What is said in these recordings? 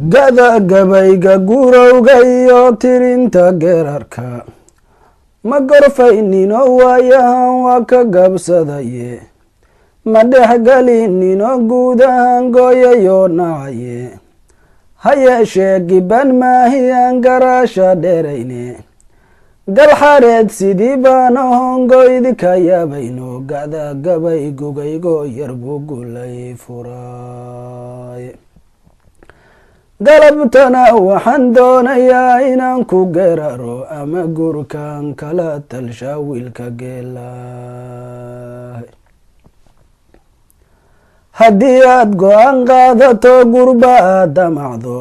gada gabayga gurowga iyo tirinta geerarka ma gorfaynino waayahan waa ka gabsadaye ma dhexgelinino guud ahaan gooyayo nacaye ha yeeshee giban maahiyaan garaasha dheerayne galxareed sidii baana hongoydi ka yaabayno gada gabay gugaygo yar buu gulay furay galabtana waxaan doonayaa inaan ku geeraro ama gurkan kala talsha wiilka geela haddii aad go-aan qaadato gurba aad damacdo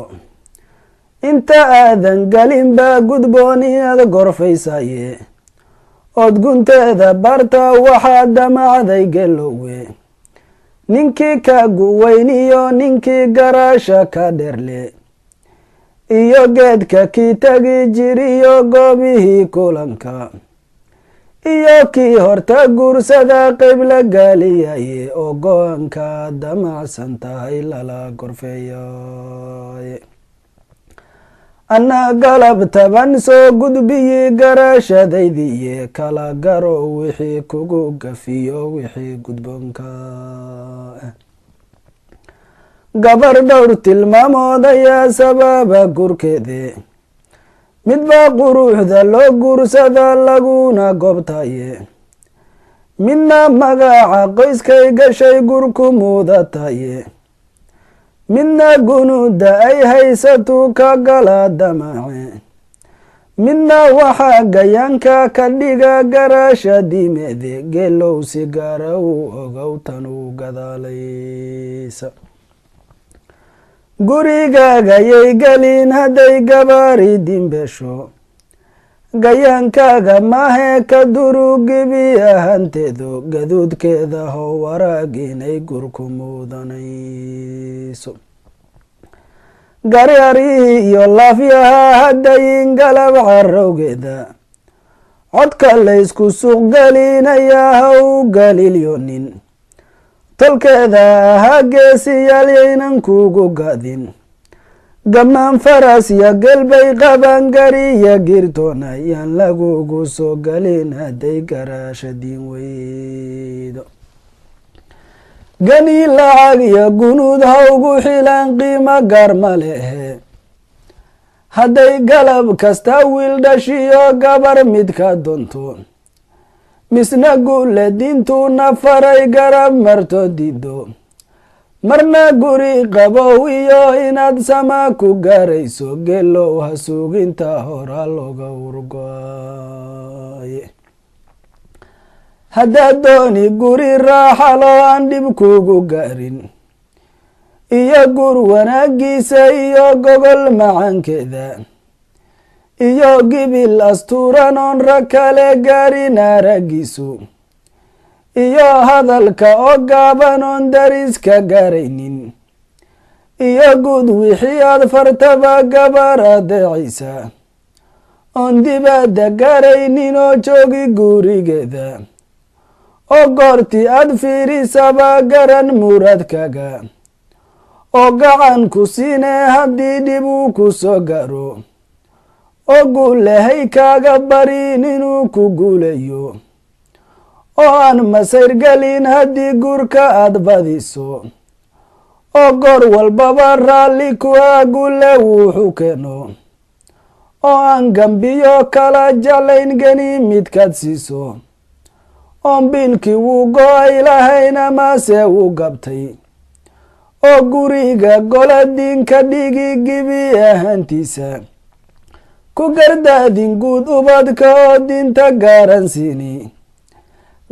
inta aadan galin baa gudboon inaad gorfaysaye ood gunteeda barta waxaad damacday gelowe ninkii ka guweyniyo ninkii garaasha ka dherle iyo geedka kii tagi jiriyo goobihii kulanka iyo kii horta guursada qayb la gaaliyaye oo go-aanka damacsan tahay lala gorfeeyaye ana galab taban soo gudbiyi garaashadaydiye kala garo wixii kugu gafiyo wixii gudboonka gabar dhowr tilmaamood ayaa sababa gurkeede midbaa quruxda loo guursada laguna goobtaye midna magaca qoyskay gashay gurku muudataye midna gunuuda ay haysatu ka gala damace midna waxaa gayaanka ka dhiga garaasha diimeede geelow si gaara u ogow tan u gadaalaysa gurigaagayay gelin hadday gabaari dimbesho gayaankaaga mahe ka durugibi ahanteedo gaduudkeeda how waraag inay gurku muudanayso garyarihii iyo laafyaha haddayin galab carowgeeda codka laysku suuq gelinayaa ha u galilyonin tolkeeda ahaa geesiyaal yaynan kugu gadin gamaan faras ya gelbay qaban gariya girtoona yaan lagugu soo galin hadday garaasha diin weydo gani lacag iyo gunuud hawgu xilan qiimo gaar ma lehe hadday galab kasta wiil dhashiyo gabar midka doonto misna guule diintuuna faray garab marto dido marna guri qabow iyo inaad sama ku gaarayso geelow ha suuginta hora looga urgoaye haddaad dooni guri raaxalo aan dhib kugu gaarin iyo gur wanaagiisa iyo gogol macankeeda iyo gibil astuuran oon rag kale gaarin aragiisu iyo hadalka oo gaaban oon dariska gaaraynin iyo guud wixii aad fartaba gabar adeecaysa oon dibadda gaaraynin oo joogi gurigeeda oo goortii aad fiirisaba garan muradkaga oo gacan ku siine haddii dhib uu ku soo gaaro oo guulahay kaaga barin inuu ku guulayo oo aan masayr gelin haddii guurka aad badiso oo goor walbaba raalli kuwa guule wuxuu keeno oo aan gambiyo kala jeclayn geni midkaad siiso oon biilkii wuu go-ay lahayn amase wuu gabtay oo guriga gola diinka dhigi gibi ahaantiisa ku gardaadin guud ubadka oo diinta gaaran siini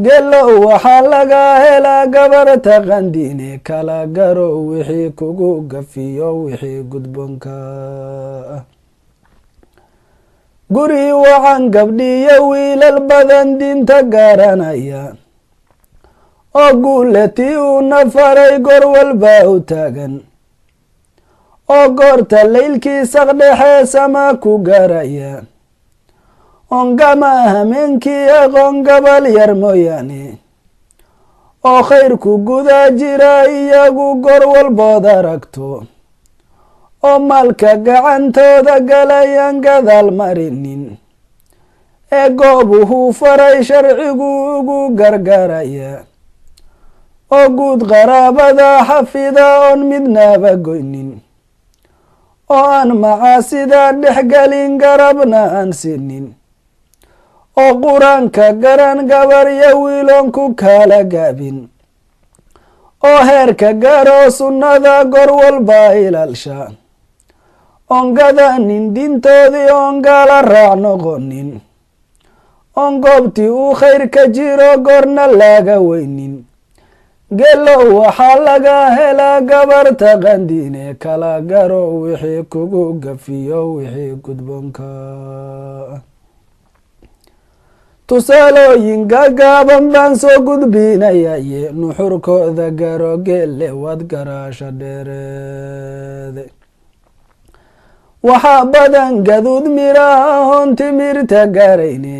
geelow waxaa laga helaa gabar taqandiine kala garo wixii kugu gafiyo wixii gudboonka guri wacan gabdhiyo wiilal badan diinta gaaranaya oo guulatii uuna faray goor walba u taagan oo goorta laylkii saqdhexe sama ku gaaraya ongama hameenkii aqoon gabal yar mooyaane oo khayrku guda jira iyagu goor walbood aragto oo maalka gacantooda galayaan gadaal marinin ee goobuhu faray sharcigu ugu gargaraya oo guud qaraabada xafida oon midnaba goynin oo aan macaasida dhexgelin garabna aan sinin oo qur-aanka garan gabar iyo wiiloon ku kala gaabin oo heerka garo sunnada gor walba ilaalsha oon gadanin dintoodii oon gaala raac noqonin oon goobtii uu khayr ka jiro gorna laga weynin geelow waxaa laga helaa gabarta qandiine kala garo wixii kugu gafiyo wixii gudboonka tusaalooyin gagaaban baan soo gudbinayaye nuxurkooda garo geelle wad garaasha dheereede waxaa badan gaduud miraha hoon timirta garayne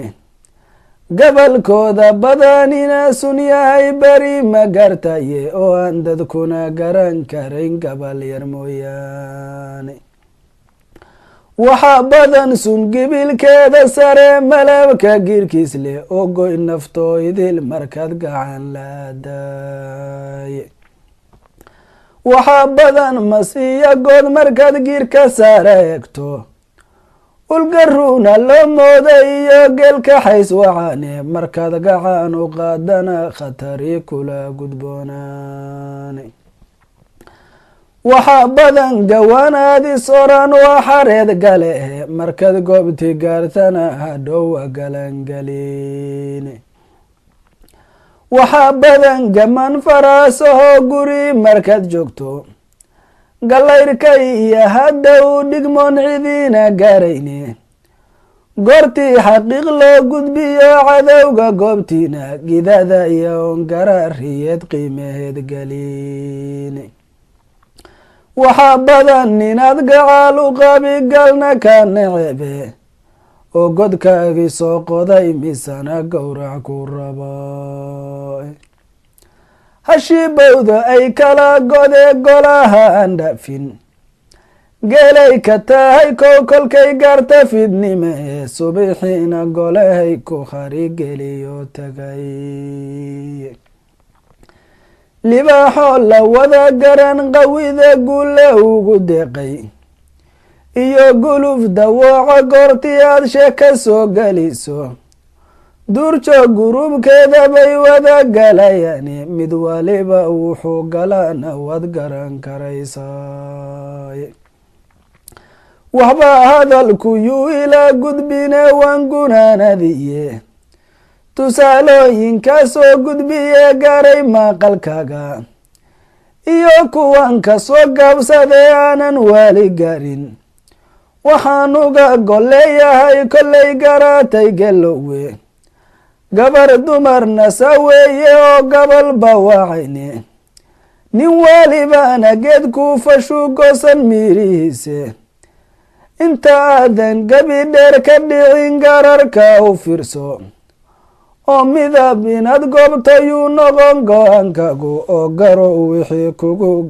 gabalkooda badanina sun yahay beri ma gartaye oo aan dadkuna garan karayn gabal yar mooyaane waxaa badan sun gibilkeeda sare malabka girkiis leh oo goy naftoo idil markaad gacan laadaaye waxaa badan mas iyo good markaad girka sare egto ulgaruuna loo mooda iyo geelka xays waxaane markaad gacan u qaadana khatari kula gudboonaane waxaa badan gawaanaadis oran waa xareed galehe markaad goobti gaartana hadhowa galangelin waxaa badan gaman faraasahoo guri markaad joogto galayrka iyo hadda u dhigmoon cidiina gaarayne goortii xaqiiq loo gudbiyo cadowga goobtiina gidada iyo oon garaariyeed qiimaheed gelin waxaa badan inaad gacaal u qabi galna ka necebe oo godkaagii soo qoday misana gowrac ku raba hashibowda ay kala gode golaha aan dhafin geelay ka tahay kow kolkay gaarta fidnime subixiina golahay ku kharigeliyo tagay libaaxoo la wada garan qawida guule ugu deeqay iyo guluf dawooca goortii aad sheeka soo geliso duurjoog gurubkeeda bay wada galayani mid waliba wuxuu galana waad garan karaysaay waxba hadalku yuu ilaa gudbine waan gunaanadiye tusaalooyinka soo gudbiye garay maqalkaga iyo kuwan ka soo gaabsadee aanan waali garin waxaan uga golleeyahay kollay garatay gelowe gabar dumarna saweeye oo gabal bawacayne nin walibana geed ku fashu goosan miirihiise inta aadan gabi dheer ka dhicin gararka u fiirso oo midab inaad goobta yuu noqon go-aankagu oo garo wixii kugu